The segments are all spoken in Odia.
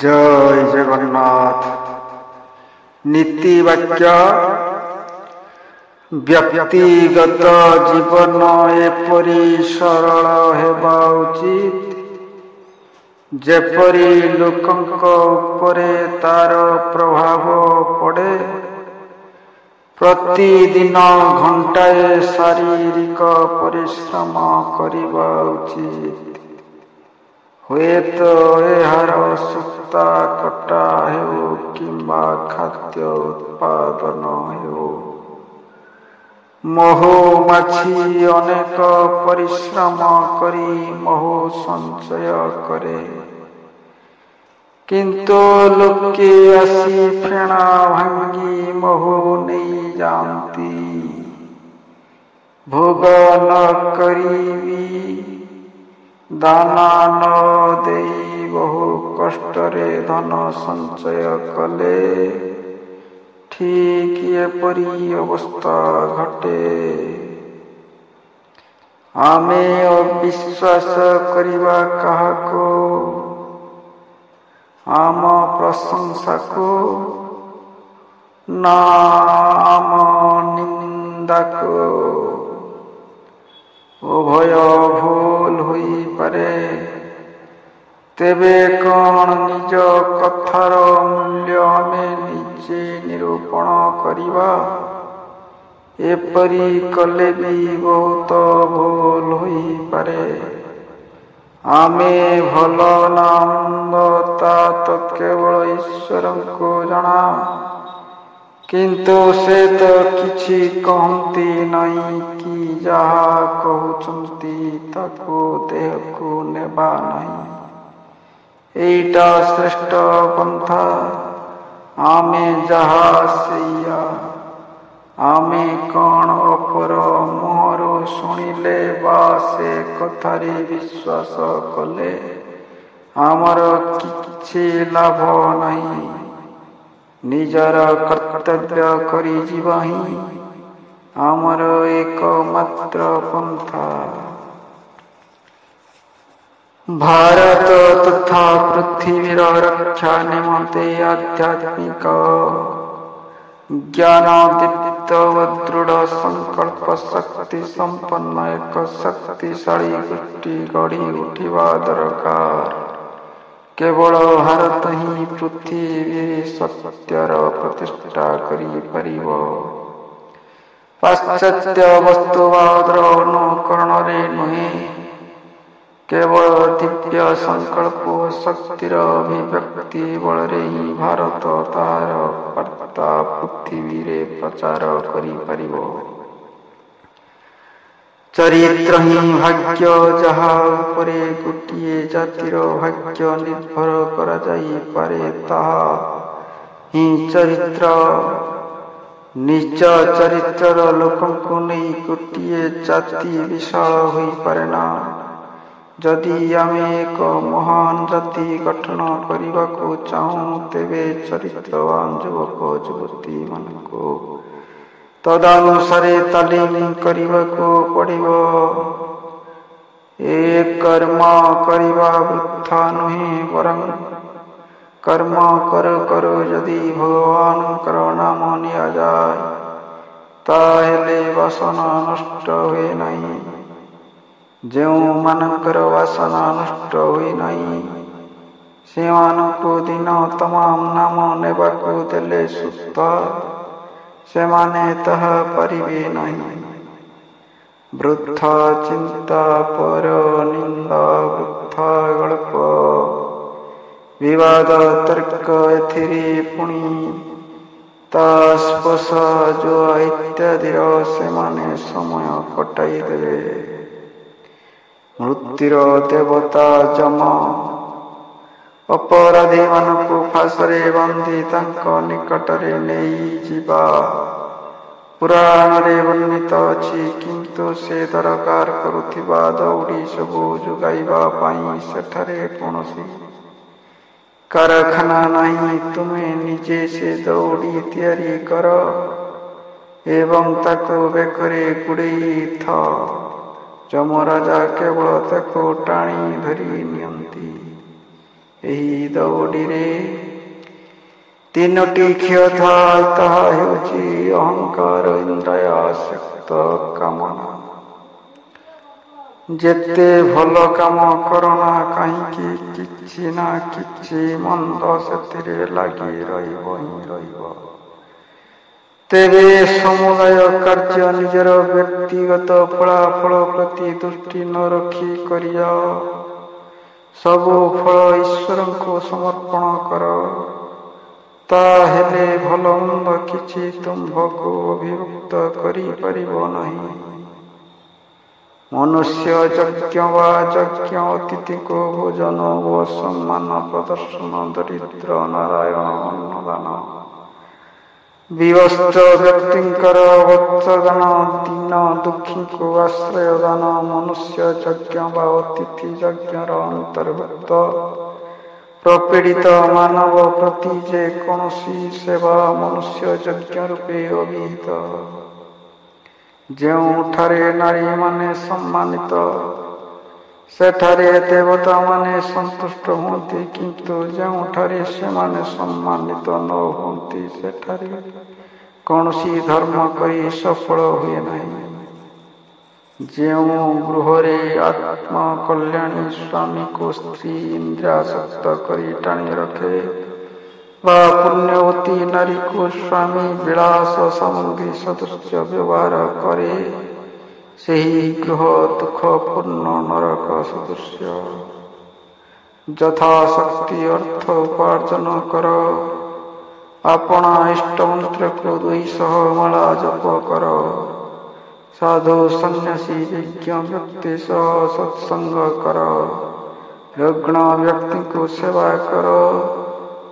जय जगन्नाथ। नीति वाक्य व्यक्तिगत जीवन एपरी सरल हेबा उचित जेपरी लोकंक उपरे तार प्रभाव पड़े। प्रतिदिन घंटाए शारीरिक परिश्रम करिबा उचित। हुएत एहार सूता कटा हेउ किंबा खाद्य उत्पादन हेउ। महु माछी अनेक परिश्रम करी महु संचय करे, किंतु लोके आसी फेणा भांगी महु नहीं जानती। भोग न करी दाना न देई बहु कष्टरे धन संचय कले ठीक एपरी अवस्था घटे। आमे अविश्वास करिबा काहाको, आम प्रशंसा को ना आम निंदा को। उभय भूल होई पारे, तेबे कौन निज कथार मूल्य आमे निजे निरूपण करिबा। एपरी कले भी बहुत भूल होई पारे। आमे भल ना मंद ता तो केवल ईश्वर को जाना, किंतु से तो किछि कहती नहीं कि जहा कहउचंती ताको देह को नेबा नहीं। एटा श्रेष्ठ पंथा। आमे जहा सेया। आमे कौन अपर मुहरु शुणिले बा से कथारे विश्वास कले आमर किछि लाभ नहीं। निजर कर्तव्य करी जीवाही आमर एकमात्र पंथा। भारत तथा पृथ्वीर रक्षा निमंते आध्यात्मिक ज्ञान दीप्त व दृढ़ संकल्प शक्ति संपन्न एक शक्तिशाली गोष्ठी गढ़ी उठिबा दरकार। केवल भारत ही पृथ्वी सत्यर प्रतिष्ठा करी परिबो। पाश्चात्य वस्तुवादर अनुकरण रे नुहे, केवल दिव्य संकल्प शक्तिर अभिव्यक्ति बलरे ही भारत तार वार्ता पृथ्वी रे प्रचार करी परिबो। चरित्र ही भाग्य, जहा उपरे गोटिए जातिर भाग्य निर्भर करा जाई पारे ताहा ही चरित्र। निज चरित्र लोकंकु नहीं गोटिए जाति विशाल होई पारे ना। जदि आमे एक महान जाति गठन करिबाकु चाहूं, तेबे चरित्रवान युवक युवती मानकु तदनुसारे तालीम करिबाकु पड़िबो। ए कर्म करिबा वृथा नुहे, वरं कर्म करू करू यदि भगवानकर नाम निया जाय, ताहेले वासना नष्ट हुए नहीं। जेउ मानकर वासना नष्ट हुई नहीं, सेमानकु दिन तमाम नाम नेबाकु देले सुस्त, सेमाने ताहा परिबे नहीं। वृथा चिंता पर निंदा वृथा गल्प, विवाद तर्क एथिरे पुणी तास्पस जुआ इत्यादि सेमाने समय कटाई देवे। मृत्युर देवता जम अपराधी मानकु फासरे बांधी तांक निकटरे नेई जीवा पुराण रे वर्णित अछि। किंतु से दरकार करुथिबा दौड़ी सबु जुगाइबा पाई सेठारे कोनोसी कारखाना नहीं। तुमे निजे से दौड़ी तैयारी कर एवं ताको बेकरे गुड़ेई था। ଯମରାଜା କେବଳ ତାକୁ ଟାଣି ଧରି ନିଅନ୍ତି। ଏହି ଦୌଡ଼ିରେ ତିନୋଟି କ୍ଷୟ ଥାଏ, ତାହା ହେଉଛି ଅହଙ୍କାର, ଇନ୍ଦ୍ରିୟାସକ୍ତ କାମନା। ଯେତେ ଭଲ କାମ କରନା କାହିଁକି, କିଛି ନା କିଛି ମନ୍ଦ ସେଥିରେ ଲାଗି ରହିବ ହିଁ ରହିବ। ତେବେ ସମୁଦାୟ କାର୍ଯ୍ୟ ନିଜର ବ୍ୟକ୍ତିଗତ ଫଳାଫଳ ପ୍ରତି ଦୃଷ୍ଟି ନ ରଖି କରିଯାଅ। ସବୁ ଫଳ ଈଶ୍ୱରଙ୍କୁ ସମର୍ପଣ କର। ତାହେଲେ ଭଲ ମନ୍ଦ କିଛି ତୁମ୍ଭକୁ ଅଭିଭୁକ୍ତ କରିପାରିବ ନାହିଁ। ମନୁଷ୍ୟ ଯଜ୍ଞ ବା ଯଜ୍ଞ, ଅତିଥିକୁ ଭୋଜନ ଓ ସମ୍ମାନ ପ୍ରଦର୍ଶନ, ଦରିଦ୍ର ନାରାୟଣ ଅନ୍ନଦାନ, ବିବସ୍ତ୍ର ବ୍ୟକ୍ତିଙ୍କର ବସ୍ତ୍ରଦାନ, ଦୀନ ଦୁଃଖୀଙ୍କୁ ଆଶ୍ରୟ ଦାନ ମନୁଷ୍ୟ ଯଜ୍ଞ ବା ଅତିଥି ଯଜ୍ଞର ଅନ୍ତର୍ଭୁକ୍ତ। ପ୍ରପୀଡ଼ିତ ମାନବ ପ୍ରତି ଯେ କୌଣସି ସେବା ମନୁଷ୍ୟ ଯଜ୍ଞ ରୂପେ ଅଭିହିତ। ଯେଉଁଠାରେ ନାରୀମାନେ ସମ୍ମାନିତ, ସେଠାରେ ଦେବତାମାନେ ସନ୍ତୁଷ୍ଟ ହୁଅନ୍ତି, କିନ୍ତୁ ଯେଉଁଠାରେ ସେମାନେ ସମ୍ମାନିତ ନ ହୁଅନ୍ତି, ସେଠାରେ କୌଣସି ଧର୍ମ କରି ସଫଳ ହୁଏ ନାହିଁ। ଯେଉଁ ଗୃହରେ ଆତ୍ମକଲ୍ୟାଣୀ ସ୍ୱାମୀକୁ ସ୍ତ୍ରୀ ଇନ୍ଦ୍ରିୟାସକ୍ତ କରି ଟାଣି ରଖେ ବା ପୁଣ୍ୟବତୀ ନାରୀକୁ ସ୍ୱାମୀ ବିଳାସ ସାମଗ୍ରୀ ସଦୃଶ୍ୟ ବ୍ୟବହାର କରେ, ସେହି ଗୃହ ଦୁଃଖପୂର୍ଣ୍ଣ ନରକ ସଦୃଶ୍ୟ। ଯଥାଶକ୍ତି ଅର୍ଥ ଉପାର୍ଜନ କର। ଆପଣା ଇଷ୍ଟମନ୍ତ୍ରକୁ 200 ମାଳା ଜପ କର। ସାଧୁ ସନ୍ନ୍ୟାସୀ ବିଜ୍ଞ ବ୍ୟକ୍ତି ସହ ସତ୍ସଙ୍ଗ କର। ରୁଗ୍ଣ ବ୍ୟକ୍ତିଙ୍କୁ ସେବା କର।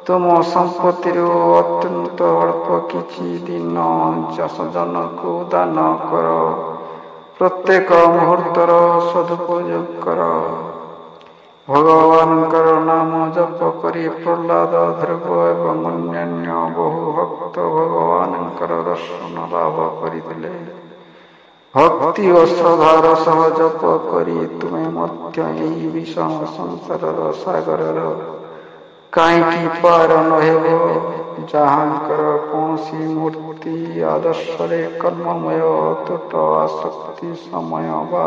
ତୁମ ସମ୍ପତ୍ତିରୁ ଅତ୍ୟନ୍ତ ଅଳ୍ପ କିଛି ଦୀନ ଜନକୁ ଦାନ କର। ପ୍ରତ୍ୟେକ ମୁହୂର୍ତ୍ତର ସଦୁପଯୋଗ କର। ଭଗବାନଙ୍କର ନାମ ଜପ କରି ପ୍ରହ୍ଲାଦ, ଧ୍ରୁବ ଏବଂ ଅନ୍ୟାନ୍ୟ ବହୁ ଭକ୍ତ ଭଗବାନଙ୍କର ଦର୍ଶନ ଲାଭ କରିଥିଲେ। ଭକ୍ତି ଓ ଶ୍ରଦ୍ଧାର ସହ ଜପ କରି ତୁମେ ମଧ୍ୟ ଏହି ବିଷମ ସଂସାରର ସାଗରର କାହିଁକି ପାର ନ ହେବ? ଯାହାଙ୍କର କୌଣସି ମୂର୍ତ୍ତି ଆଦର୍ଶରେ କର୍ମମୟ, ଅତୁଟ ଆସକ୍ତି ସମୟ ବା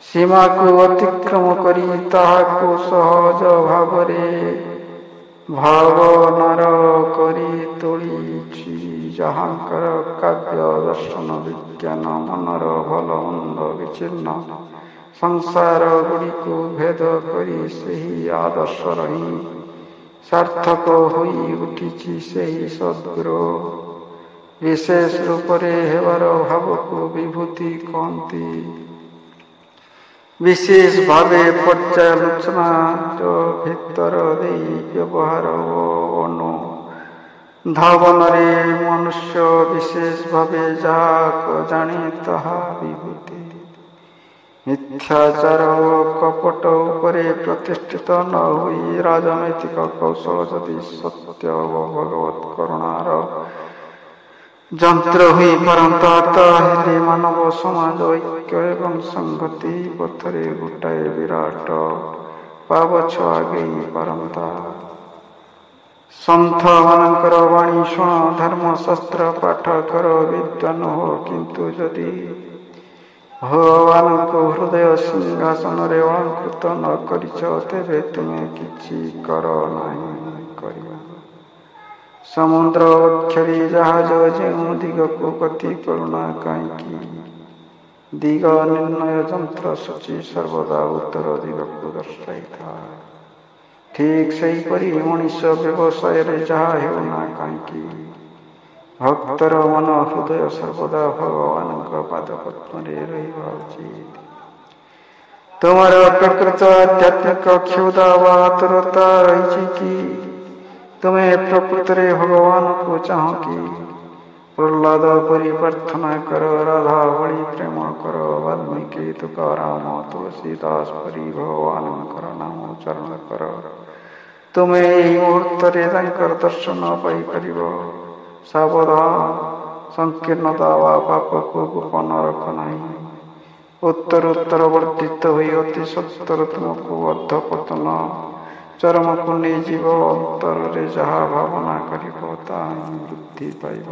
ସୀମାକୁ ଅତିକ୍ରମ କରି ତାହାକୁ ସହଜ ଭାବରେ ଭାବନାର କରି ତୋଳିଛି, ଯାହାଙ୍କର କାବ୍ୟ ଦର୍ଶନ ବିଜ୍ଞାନ ମନର ଭଲ ମନ୍ଦ ବିଚ୍ଛିନ୍ନ ସଂସାର ଗୁଡ଼ିକୁ ଭେଦ କରି ସେହି ଆଦର୍ଶର ହିଁ ସାର୍ଥକ ହୋଇ ଉଠିଛି, ସେହି ସଦ୍ଗୁରୁ ବିଶେଷ ରୂପରେ ହେବାର ଭାବକୁ ବିଭୂତି କହନ୍ତି। ବିଶେଷ ଭାବେ ପର୍ଯ୍ୟାଲୋଚନାର ଭିତର ଦେଇ ବ୍ୟବହାର ଓ ଅନୁଧାବନରେ ମନୁଷ୍ୟ ବିଶେଷ ଭାବେ ଯାହା ଜାଣେ ତାହା ବିଭୂତି। ମିଥ୍ୟାଚାର ଓ କପଟ ଉପରେ ପ୍ରତିଷ୍ଠିତ ନ ହୋଇ ରାଜନୈତିକ କୌଶଳ ଯଦି ସତ୍ୟ ଓ ଭଗବତ୍ କରୁଣାର ଯନ୍ତ୍ର ହୋଇପାରନ୍ତା, ତାହେଲେ ମାନବ ସମାଜ ଐକ୍ୟ ଏବଂ ସଂହତି ପଥରେ ଗୋଟାଏ ବିରାଟ ପାବଛ ଆଗେଇ ପାରନ୍ତା। ସନ୍ଥମାନଙ୍କର ବାଣୀ ଶୁଣ, ଧର୍ମଶାସ୍ତ୍ର ପାଠ କର, ବିଦ୍ୱାନ ହୋ, କିନ୍ତୁ ଯଦି ଭଗବାନଙ୍କୁ ହୃଦୟ ସିଂହାସନରେ ଅଳଙ୍କୃତ ନ କରିଛ, ତେବେ ତୁମେ କିଛି କର ନାହିଁ କରିବା। ସମୁଦ୍ର ବକ୍ଷରେ ଜାହାଜ ଯେଉଁ ଦିଗକୁ ଗତି କରୁନା କାହିଁକି, ଦିଗ ନିର୍ଣ୍ଣୟ ଯନ୍ତ୍ର ସୂଚୀ ସର୍ବଦା ଉତ୍ତର ଦିଗକୁ ଦର୍ଶାଇଥାଏ। ଠିକ୍ ସେହିପରି ମଣିଷ ବ୍ୟବସାୟରେ ଯାହା ହେଉନା କାହିଁକି, ଭକ୍ତର ମନ ହୃଦୟ ସର୍ବଦା ଭଗବାନଙ୍କ ପାଦପଦ୍ମରେ ରହିବା ଉଚିତ। ତୁମର ପ୍ରକୃତ ଆଧ୍ୟାତ୍ମିକ କ୍ଷୁଧା ବା ଆତୁରତା ରହିଛି କି? ତୁମେ ପ୍ରକୃତରେ ଭଗବାନଙ୍କୁ ଚାହଁ କି? ପ୍ରହ୍ଲାଦ ପରି ପ୍ରାର୍ଥନା କର, ରାଧା ଭଳି ପ୍ରେମ କର, ବାଲ୍ମୀକି, ତୁକାରାମ, ତୁଳସୀଦାସ ପରି ଭଗବାନଙ୍କର ନାମ ଉଚ୍ଚାରଣ କର। ତୁମେ ଏହି ମୁହୂର୍ତ୍ତରେ ତାଙ୍କର ଦର୍ଶନ ପାଇପାରିବ। ସାବଧାନ, ସଂକୀର୍ଣ୍ଣତା ବା ପାପକୁ ଗୋପନ ରଖ ନାହିଁ। ଉତ୍ତରୋତ୍ତର ବର୍ଦ୍ଧିତ ହୋଇ ଅତି ସତ୍ୱର ତୁମକୁ ଅଧଃପତନ ଚରମକୁ ନେଇଯିବ। ଅନ୍ତରରେ ଯାହା ଭାବନା କରିବ ତାହା ହିଁ ବୃଦ୍ଧି ପାଇବ।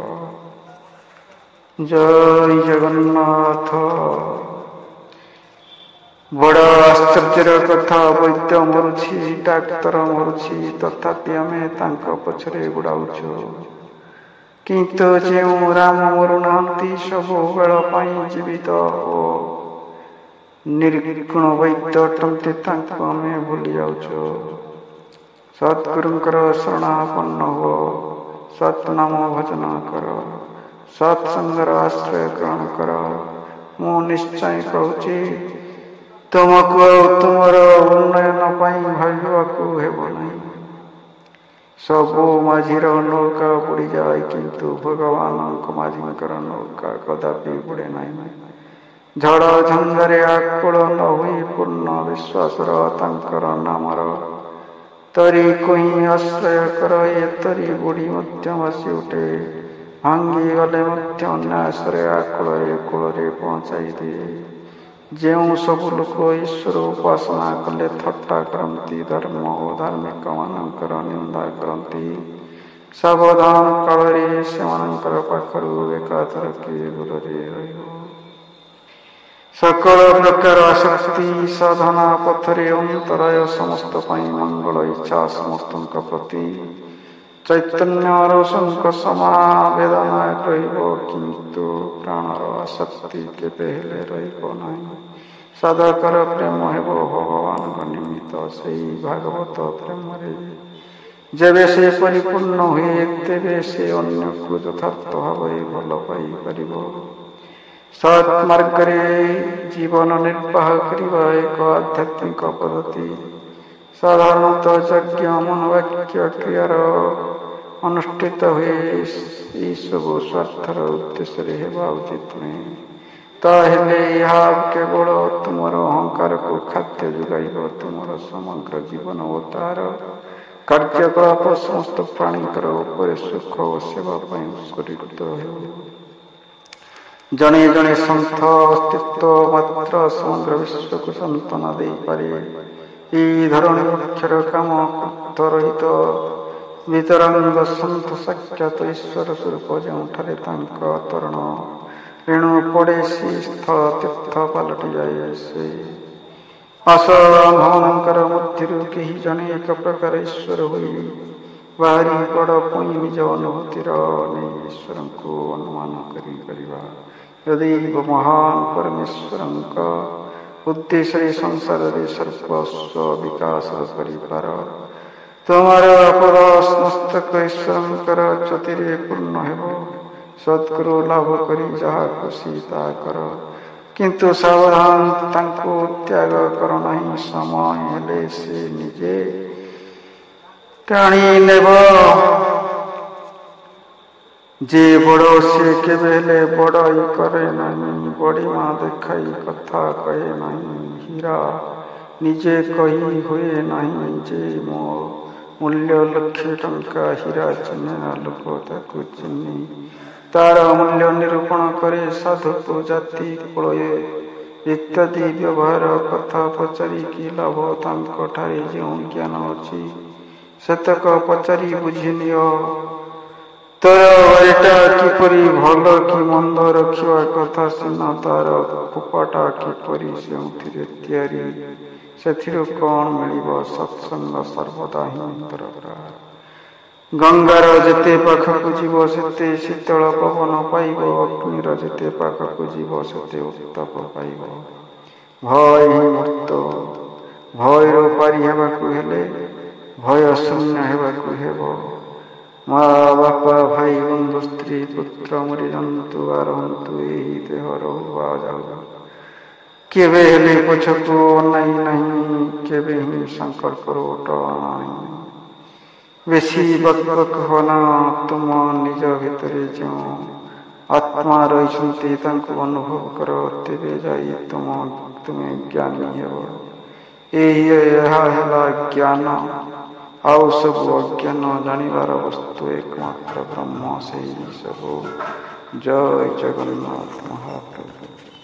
ଜୟ ଜଗନ୍ନାଥ। ବଡ଼ ଆଶ୍ଚର୍ଯ୍ୟର କଥା, ବୈଦ୍ୟ ମରୁଛି, ଡାକ୍ତର ମରୁଛି, ତଥାପି ଆମେ ତାଙ୍କ ପଛରେ ଗୋଡ଼ାଉଛୁ। କିନ୍ତୁ ଯେଉଁ ରାମ ମରୁନାହାନ୍ତି, ସବୁବେଳ ପାଇଁ ଜୀବିତ ଓ ନିର୍ଗୁଣ ବୈଦ୍ୟ ଅଟନ୍ତି, ତାଙ୍କୁ ଆମେ ଭୁଲି ଯାଉଛୁ। ସଦ୍ଗୁରୁଙ୍କର ଶରଣାପନ୍ନ ହୁଅ, ସତ୍ନାମ ଭଜନ କର, ସତ୍ସଙ୍ଗର ଆଶ୍ରୟ ଗ୍ରହଣ କର। ମୁଁ ନିଶ୍ଚୟ କହୁଛି, ତୁମକୁ ଆଉ ତୁମର ଉନ୍ନୟନ ପାଇଁ ଭାବିବାକୁ ହେବ ନାହିଁ। ସବୁ ମାଝିର ନୌକା ବୁଡ଼ିଯାଏ, କିନ୍ତୁ ଭଗବାନଙ୍କ ମାଝିଙ୍କର ନୌକା କଦାପି ବୁଡ଼େ ନାହିଁ। ଝଡ଼ ଝଞ୍ଜାରେ ଆକୁଳ ନ ହୋଇ ପୂର୍ଣ୍ଣ ବିଶ୍ୱାସର ତାଙ୍କର ନାମର ତରିକୁ ହିଁ ଆଶ୍ରୟ କର। ଏ ତରି ବୁଡ଼ି ମଧ୍ୟ ଭାସି ଉଠେ, ଭାଙ୍ଗିଗଲେ ମଧ୍ୟ ଅନାୟାସରେ ଆକୁଳରେ କୂଳରେ ପହଞ୍ଚାଇ ଦିଏ। ଯେଉଁ ସବୁ ଲୋକ ଈଶ୍ୱର ଉପାସନା କଲେ ଥଟ୍ଟା କରନ୍ତି, ଧର୍ମ ଓ ଧାର୍ମିକମାନଙ୍କର ନିନ୍ଦା କରନ୍ତି, ସାବଧାନ କାଳରେ ସେମାନଙ୍କର ପାଖରୁ ଏକାଥରକେ ଦୂରରେ ରହିବ। ସକଳ ପ୍ରକାର ଆସକ୍ତି ସାଧନା ପଥରେ ଅନ୍ତରାୟ, ସମସ୍ତ ପାଇଁ ମଙ୍ଗଳ ଇଚ୍ଛା ସମସ୍ତଙ୍କ ପ୍ରତି ଚୈତନ୍ୟ ରୋଷଙ୍କ ସମାବେଦନା ରହିବ, କିନ୍ତୁ ପ୍ରାଣର ଆସକ୍ତି କେବେ ହେଲେ ରହିବ ନାହିଁ। ସାଧକର ପ୍ରେମ ହେବ ଭଗବାନଙ୍କ ନିମିତ୍ତ। ସେହି ଭାଗବତ ପ୍ରେମରେ ଯେବେ ସେ ପରିପୂର୍ଣ୍ଣ ହୁଏ, ତେବେ ସେ ଅନ୍ୟକୁ ଯଥାର୍ଥ ଭାବରେ ଭଲ ପାଇପାରିବ। ସତ୍ ମାର୍ଗରେ ଜୀବନ ନିର୍ବାହ କରିବା ଏକ ଆଧ୍ୟାତ୍ମିକ ପଦ୍ଧତି। ସାଧାରଣତଃ ଯଜ୍ଞ ମନୋବାକ୍ୟ କ୍ରିୟାର ଅନୁଷ୍ଠିତ ହୁଏ। ଏହିସବୁ ସ୍ୱାର୍ଥର ଉଦ୍ଦେଶ୍ୟରେ ହେବା ଉଚିତ ନୁହେଁ। ତାହେଲେ ଏହା କେବଳ ତୁମର ଅହଙ୍କାରକୁ ଖାଦ୍ୟ ଯୋଗାଇବ। ତୁମର ସମଗ୍ର ଜୀବନ ଓ ତାହାର କାର୍ଯ୍ୟକଳାପ ସମସ୍ତ ପ୍ରାଣୀଙ୍କର ଉପରେ ସୁଖ ଓ ସେବା ପାଇଁ ଉତ୍ସର୍ଗୀକୃତ ହେବ। ଜଣେ ଜଣେ ସନ୍ଥ ଅସ୍ତିତ୍ୱ ମାତ୍ର ସମଗ୍ର ବିଶ୍ୱକୁ ସାନ୍ତ୍ୱନା ଦେଇପାରେ। ଏହି ଧରଣୀ ମୁଖ୍ୟର କାମ କ୍ରୋଧରହିତ ବିତରାଙ୍ଗ ସନ୍ଥ ସାକ୍ଷାତ ଈଶ୍ୱର ସ୍ୱରୂପ। ଯେଉଁଠାରେ ତାଙ୍କ ତରଣ ରେଣୁ ପଡ଼େ, ସେ ସ୍ଥଳ ତୀର୍ଥ ପାଲଟିଯାଏ। ସେ ଆସମାନଙ୍କର ମଧ୍ୟରୁ କେହି ଜଣେ ଏକ ପ୍ରକାର ଈଶ୍ୱର ହୋଇ ବାହାରି ପଡ଼, ପୁଣି ନିଜ ଅନୁଭୂତିର ନେଇ ଈଶ୍ୱରଙ୍କୁ ଅନୁମାନ କରିପାରିବା। ଯଦି ମହାନ ପରମେଶ୍ୱରଙ୍କ ଉଦ୍ଦେଶ୍ୟରେ ସଂସାରରେ ସର୍ବସ୍ୱ ବିକାଶ କରିପାର, ତୁମର ପଦ ମସ୍ତକ ଈଶ୍ୱରଙ୍କର ଜ୍ୟୋତିରେ ପୂର୍ଣ୍ଣ ହେବ। ସଦ୍ଗୁରୁ ଲାଭ କରି ଯାହା ଖୁସି ତାହା କର, କିନ୍ତୁ ସାବଧାନ, ତାଙ୍କୁ ତ୍ୟାଗ କର ନାହିଁ। ସମୟ ହେଲେ ସେ ନିଜେ ଟାଣି ନେବ। ଯେ ବଡ଼ ସେ କେବେ ହେଲେ ବଡ଼ାଇ କରେ ନାହିଁ, ବଡ଼ିମା ଦେଖାଇ କଥା କହେ ନାହିଁ। ହୀରା ନିଜେ କହି ହୁଏ ନାହିଁ ଯେ ମୋ ମୂଲ୍ୟ 1,00,000 ଟଙ୍କା। ହୀରା ଚିହ୍ନିବା ଲୋକ ତାକୁ ଚିହ୍ନି ତାର ମୂଲ୍ୟ ନିରୂପଣ କରେ। ସାଧୁକୁ ଜାତି କୁଳ ଇତ୍ୟାଦି ବ୍ୟବହାର କଥା ପଚାରି କି ଲାଭ? ତାଙ୍କଠାରେ ଯେଉଁ ଜ୍ଞାନ ଅଛି ସେତକ ପଚାରି ବୁଝିନିଅ। ତୋର ବାଡ଼ିଟା କିପରି, ଭଲ କି ମନ୍ଦ ରଖିବା କଥା ସିନା, ତାର ଖୋପାଟା କିପରି, ଯେଉଁଥିରେ ତିଆରି, ସେଥିରୁ କ'ଣ ମିଳିବ? ସତ୍ସଙ୍ଗ ସର୍ବଦା ହିଁ ଦରକାର। ଗଙ୍ଗାର ଯେତେ ପାଖକୁ ଯିବ ସେତେ ଶୀତଳ ପବନ ପାଇବ। ଅଗ୍ନିର ଯେତେ ପାଖକୁ ଯିବ ସେତେ ଉତ୍ତାପ ପାଇବ। ଭୟ ହିଁ ମୃତ୍ୟୁ। ଭୟରୁ ପାରି ହେବାକୁ ହେଲେ ଭୟ ଶୂନ୍ୟ ହେବାକୁ ହେବ। ମା ବାପା ଭାଇ ବନ୍ଧୁ ସ୍ତ୍ରୀ ପୁତ୍ର ମରିଯାନ୍ତୁ ବା ରହନ୍ତୁ, ଏହି ଦେହ ରହୁବା ଯାଉ, କେବେ ହେଲେ ପଛକୁ ଅନାଇ ନାହିଁ, କେବେ ହିଁ ସଂକଳ୍ପରୁ ଟଳ ନାହିଁ। ବେଶୀ ବକ୍ ହନା। ତୁମ ନିଜ ଭିତରେ ଯେଉଁ ଆତ୍ମା ରହିଛନ୍ତି ତାଙ୍କୁ ଅନୁଭବ କର, ତେବେ ଯାଇ ତୁମେ ଜ୍ଞାନୀ ହେବ। ଏହା ହେଲା ଜ୍ଞାନ। ଆଉ ସବୁ ଅଜ୍ଞାନ। ଜାଣିବାର ବସ୍ତୁ ଏକମାତ୍ର ବ୍ରହ୍ମ, ସେହି ସବୁ। ଜୟ ଜଗନ୍ନାଥ ମହାପ୍ରଭୁ।